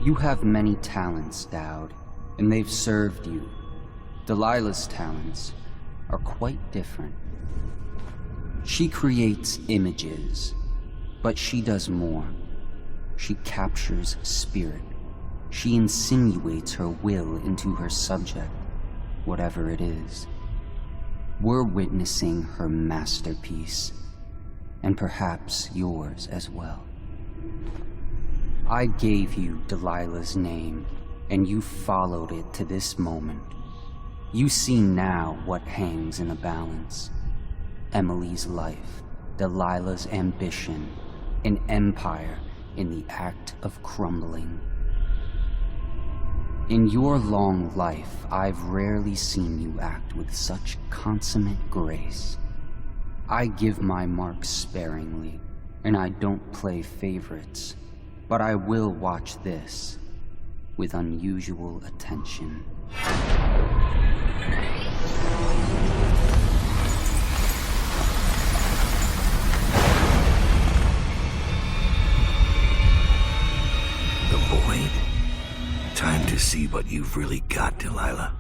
You have many talents, Dowd, and they've served you. Delilah's talents are quite different. She creates images, but she does more. She captures spirit. She insinuates her will into her subject, whatever it is. We're witnessing her masterpiece, and perhaps yours as well. I gave you Delilah's name, and you followed it to this moment. You see now what hangs in a balance. Emily's life, Delilah's ambition, an empire in the act of crumbling. In your long life, I've rarely seen you act with such consummate grace. I give my marks sparingly, and I don't play favorites, but I will watch this with unusual attention. The Void? Time to see what you've really got, Delilah.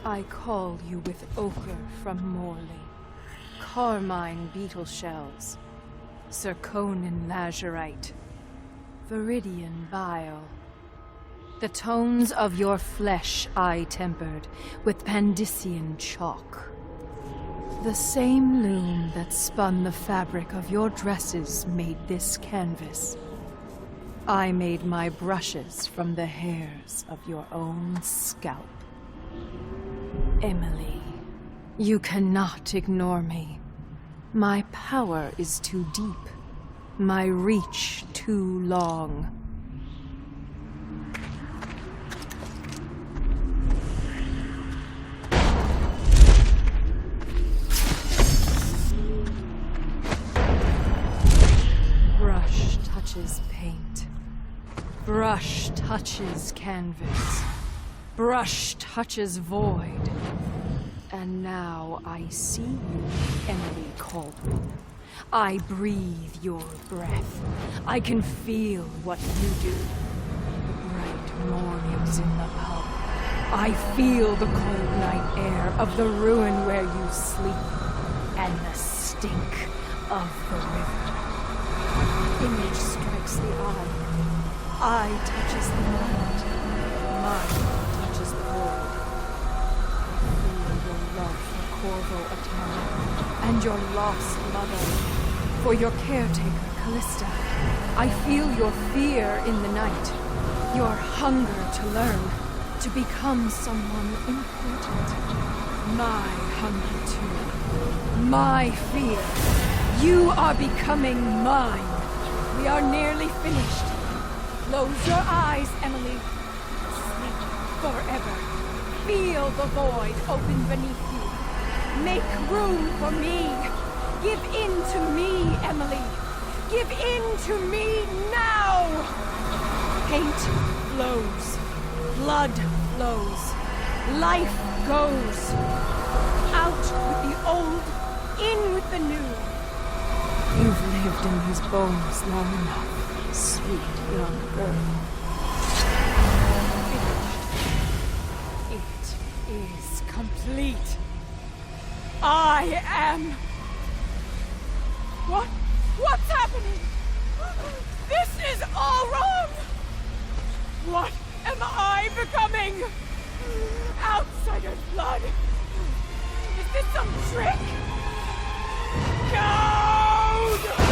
I call you with ochre from Morley, carmine beetle shells, zirconin lazurite, viridian bile. The tones of your flesh I tempered with Pandician chalk. The same loom that spun the fabric of your dresses made this canvas. I made my brushes from the hairs of your own scalp. Emily, you cannot ignore me. My power is too deep, my reach too long. Brush touches paint. Brush touches canvas. Brush touches void. And now I see you, Emily Caldwell. I breathe your breath. I can feel what you do. The bright mornings in the pub. I feel the cold night air of the ruin where you sleep. And the stink of the river. Image strikes the eye. Eye touches the mind. Mind touches the void. Love for Corvo Atama, and your lost mother, for your caretaker, Callista. I feel your fear in the night, your hunger to learn, to become someone important. My hunger too, my fear. You are becoming mine. We are nearly finished. Close your eyes, Emily. Sleep forever. Feel the void open beneath you. Make room for me. Give in to me, Emily. Give in to me now. Paint flows. Blood flows. Life goes. Out with the old, in with the new. You've lived in these bones long enough, sweet young girl. Is complete. I am... What's happening? This is all wrong! What am I becoming? Outsider's blood? Is this some trick? Coward!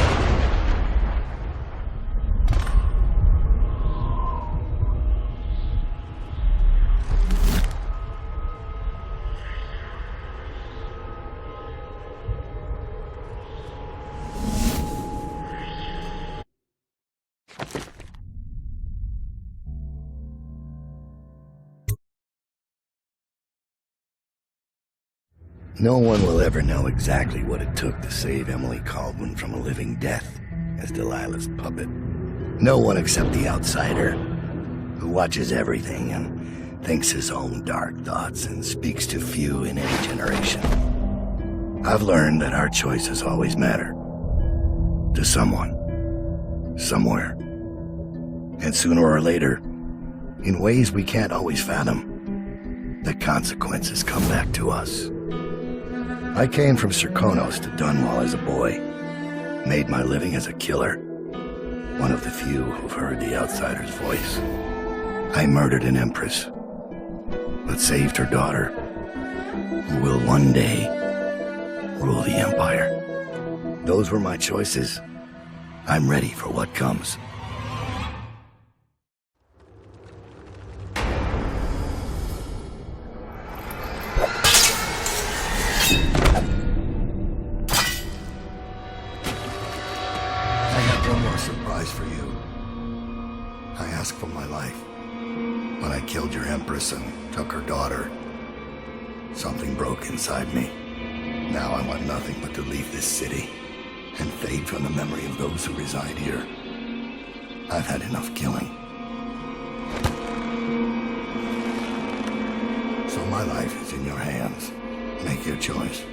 No one will ever know exactly what it took to save Emily Caldwin from a living death as Delilah's puppet. No one except the outsider, who watches everything and thinks his own dark thoughts and speaks to few in any generation. I've learned that our choices always matter. To someone. Somewhere. And sooner or later, in ways we can't always fathom, the consequences come back to us. I came from Serkonos to Dunwall as a boy, made my living as a killer, one of the few who've heard the outsider's voice. I murdered an empress, but saved her daughter, who will one day rule the empire. Those were my choices. I'm ready for what comes. Surprise for you. I asked for my life. When I killed your empress and took her daughter, something broke inside me. Now I want nothing but to leave this city and fade from the memory of those who reside here. I've had enough killing. So my life is in your hands. Make your choice.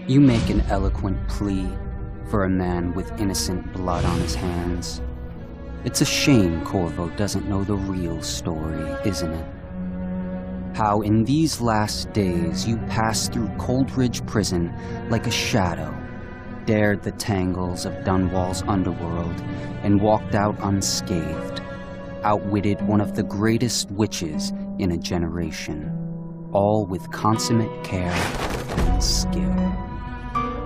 You make an eloquent plea for a man with innocent blood on his hands. It's a shame Corvo doesn't know the real story, isn't it? How in these last days you passed through Coldridge Prison like a shadow, dared the tangles of Dunwall's underworld, and walked out unscathed, outwitted one of the greatest witches in a generation, all with consummate care and skill.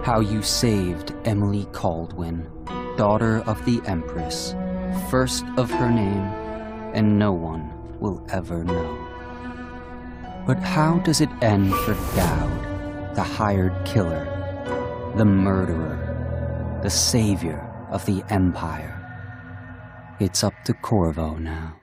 How you saved Emily Caldwin, daughter of the Empress, first of her name, and no one will ever know. But how does it end for Dowd, the hired killer, the murderer, the savior of the Empire? It's up to Corvo now.